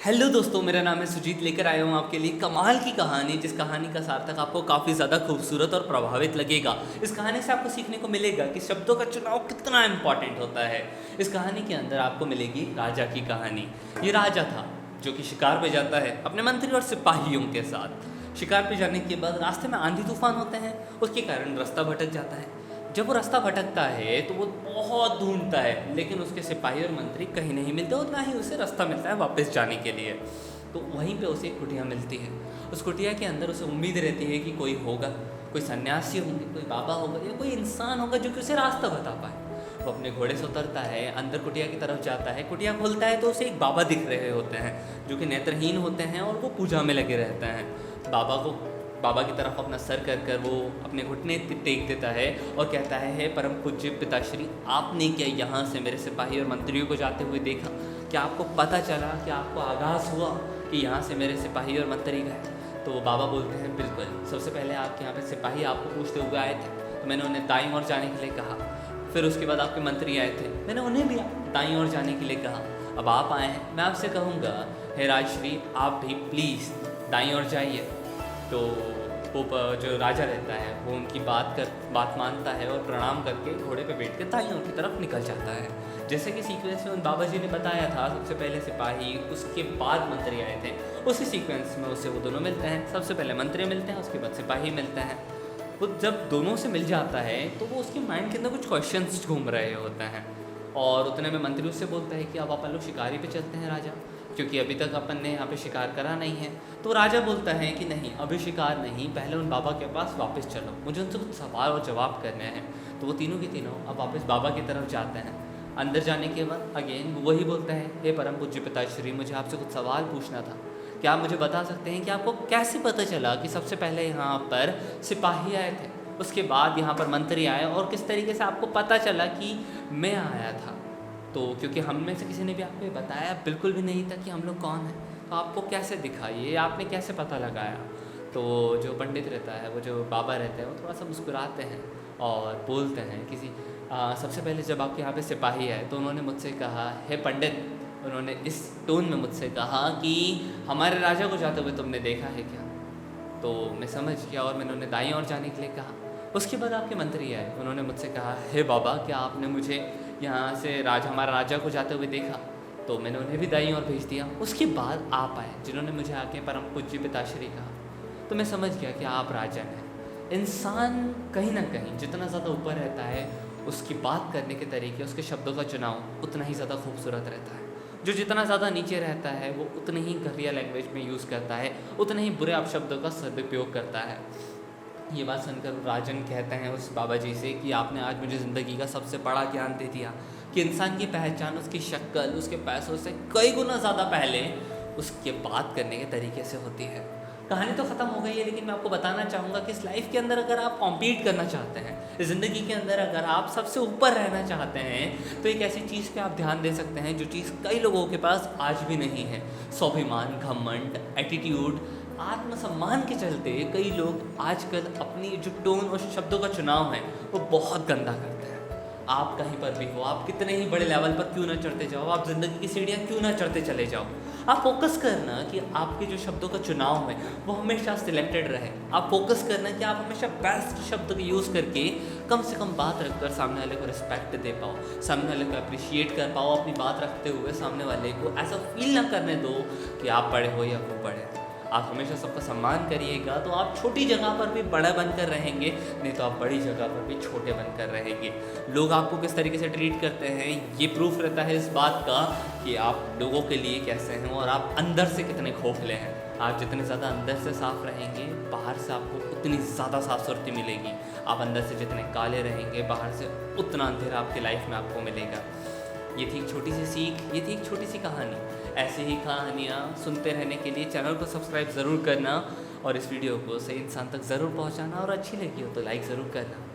Hello दोस्तों, मेरा नाम है सुजीत। लेकर आया हूँ आपके लिए कमाल की कहानी, जिस कहानी का सार्थक आपको काफ़ी ज़्यादा खूबसूरत और प्रभावित लगेगा। इस कहानी से आपको सीखने को मिलेगा कि शब्दों का चुनाव कितना इम्पॉर्टेंट होता है। इस कहानी के अंदर आपको मिलेगी राजा की कहानी। ये राजा था जो कि शिकार पे जाता है अपने मंत्री और सिपाहियों के साथ। शिकार पे जाने के बाद रास्ते में आंधी तूफान होते हैं, उसके कारण रास्ता भटक जाता है। जब वो रास्ता भटकता है तो वो बहुत ढूंढता है, लेकिन उसके सिपाही और मंत्री कहीं नहीं मिलते और ना ही उसे रास्ता मिलता है वापस जाने के लिए। तो वहीं पे उसे एक कुटिया मिलती है। उस कुटिया के अंदर उसे उम्मीद रहती है कि कोई होगा, कोई सन्यासी होंगे, कोई बाबा होगा या कोई इंसान होगा जो कि उसे रास्ता बता पाए। वो अपने घोड़े से उतरता है, अंदर कुटिया की तरफ जाता है। कुटिया खोलता है तो उसे एक बाबा दिख रहे होते हैं जो कि नेत्रहीन होते हैं और वो पूजा में लगे रहते हैं। बाबा की तरफ अपना सर कर कर वो अपने घुटने टेक देता है और कहता है, हे परम पूज्य पिताश्री, आपने क्या यहाँ से मेरे सिपाही और मंत्रियों को जाते हुए देखा? क्या आपको पता चला, क्या आपको आगाज़ हुआ कि यहाँ से मेरे सिपाही और मंत्री गए? तो वो बाबा बोलते हैं, बिल्कुल। सबसे पहले आपके यहाँ पे सिपाही आपको पूछते हुए आए थे तो मैंने उन्हें दाईं ओर जाने के लिए कहा। फिर उसके बाद आपके मंत्री आए थे, मैंने उन्हें भी दाईं ओर जाने के लिए कहा। अब आप आए हैं, मैं आपसे कहूँगा, हे राजश्री, आप भी प्लीज़ दाईं ओर जाइए। तो वो जो राजा रहता है वो उनकी बात मानता है और प्रणाम करके घोड़े पे बैठ के दाईं ओर की तरफ निकल जाता है। जैसे कि सीक्वेंस में उन बाबा जी ने बताया था, सबसे पहले सिपाही, उसके बाद मंत्री आए थे। उसी सीक्वेंस में उससे वो दोनों मिलते हैं। सबसे पहले मंत्री मिलते हैं, उसके बाद सिपाही मिलते हैं। वो जब दोनों से मिल जाता है तो वो उसके माइंड के अंदर कुछ क्वेश्चंस घूम रहे होते हैं और उतने में मंत्री उससे बोलता है कि अब अपन लोग शिकारी पे चलते हैं राजा, क्योंकि अभी तक अपन ने यहाँ पे शिकार करा नहीं है। तो राजा बोलता है कि नहीं, अभी शिकार नहीं, पहले उन बाबा के पास वापस चलो, मुझे उनसे कुछ सवाल और जवाब करने हैं। तो वो तीनों के तीनों अब वापस बाबा की तरफ जाते हैं। अंदर जाने के बाद अगेन वही बोलता है, हे परम पूज्य पिताश्री, मुझे आपसे कुछ सवाल पूछना था। क्या आप मुझे बता सकते हैं कि आपको कैसे पता चला कि सबसे पहले यहाँ पर सिपाही आए थे, उसके बाद यहाँ पर मंत्री आए, और किस तरीके से आपको पता चला कि मैं आया था? तो क्योंकि हम में से किसी ने भी आपको बताया बिल्कुल भी नहीं था कि हम लोग कौन हैं, तो आपको कैसे दिखा ये, आपने कैसे पता लगाया? तो जो पंडित रहता है, वो जो बाबा रहते हैं, वो थोड़ा सा मुस्कुराते हैं और बोलते हैं सबसे पहले जब आपके यहाँ पे सिपाही आए तो उन्होंने मुझसे कहा, हे पंडित, उन्होंने इस टोन में मुझसे कहा कि हमारे राजा को जाते हुए तुमने देखा है क्या? तो मैं समझ गया और मैंने उन्हें दाईं ओर जाने के लिए कहा। उसके बाद आपके मंत्री आए, उन्होंने मुझसे कहा, हे बाबा, क्या आपने मुझे यहाँ से हमारा राजा को जाते हुए देखा? तो मैंने उन्हें भी दाईं ओर भेज दिया। उसके बाद आप आए, जिन्होंने मुझे आके परम पूज्य पिताश्री कहा। तो मैं समझ गया कि आप राजा हैं। इंसान कहीं ना कहीं जितना ज़्यादा ऊपर रहता है, उसकी बात करने के तरीके, उसके शब्दों का चुनाव उतना ही ज़्यादा खूबसूरत रहता है। जो जितना ज़्यादा नीचे रहता है वो उतनी ही घटिया लैंग्वेज में यूज़ करता है, उतने ही बुरे अपशब्दों का सदुपयोग करता है। ये बात सुनकर राजन कहते हैं उस बाबा जी से कि आपने आज मुझे ज़िंदगी का सबसे बड़ा ज्ञान दे दिया कि इंसान की पहचान उसकी शक्ल, उसके पैसों से कई गुना ज़्यादा पहले उसके बात करने के तरीके से होती है। कहानी तो ख़त्म हो गई है, लेकिन मैं आपको बताना चाहूँगा कि इस लाइफ के अंदर अगर आप कॉम्पीट करना चाहते हैं, इस ज़िंदगी के अंदर अगर आप सबसे ऊपर रहना चाहते हैं, तो एक ऐसी चीज़ पे आप ध्यान दे सकते हैं जो चीज़ कई लोगों के पास आज भी नहीं है। स्वाभिमान, घमंड, एटीट्यूड, आत्मसम्मान के चलते कई लोग आजकल अपनी जो टोन और शब्दों का चुनाव है वो बहुत गंदा करते हैं। आप कहीं पर भी हो, आप कितने ही बड़े लेवल पर क्यों ना चढ़ते जाओ, आप ज़िंदगी की सीढ़ियाँ क्यों ना चढ़ते चले जाओ, आप फोकस करना कि आपके जो शब्दों का चुनाव है वो हमेशा सिलेक्टेड रहे। आप फोकस करना कि आप हमेशा बेस्ट शब्द का यूज़ करके कम से कम बात रखकर सामने वाले को रिस्पेक्ट दे पाओ, सामने वाले को अप्रिशिएट कर पाओ। अपनी बात रखते हुए सामने वाले को ऐसा फील ना करने दो कि आप बड़े हो या वो बड़े। आप हमेशा सबका सम्मान करिएगा तो आप छोटी जगह पर भी बड़ा बनकर रहेंगे, नहीं तो आप बड़ी जगह पर भी छोटे बनकर रहेंगे। लोग आपको किस तरीके से ट्रीट करते हैं ये प्रूफ रहता है इस बात का कि आप लोगों के लिए कैसे हैं और आप अंदर से कितने खोखले हैं। आप जितने ज़्यादा अंदर से साफ़ रहेंगे, बाहर से आपको उतनी ज़्यादा साफ सुथरी मिलेगी। आप अंदर से जितने काले रहेंगे, बाहर से उतना अंधेरा आपकी लाइफ में आपको मिलेगा। ये थी एक छोटी सी सीख, ये थी एक छोटी सी कहानी। ऐसी ही कहानियाँ सुनते रहने के लिए चैनल को सब्सक्राइब ज़रूर करना और इस वीडियो को सही इंसान तक ज़रूर पहुँचाना, और अच्छी लगी हो तो लाइक ज़रूर करना।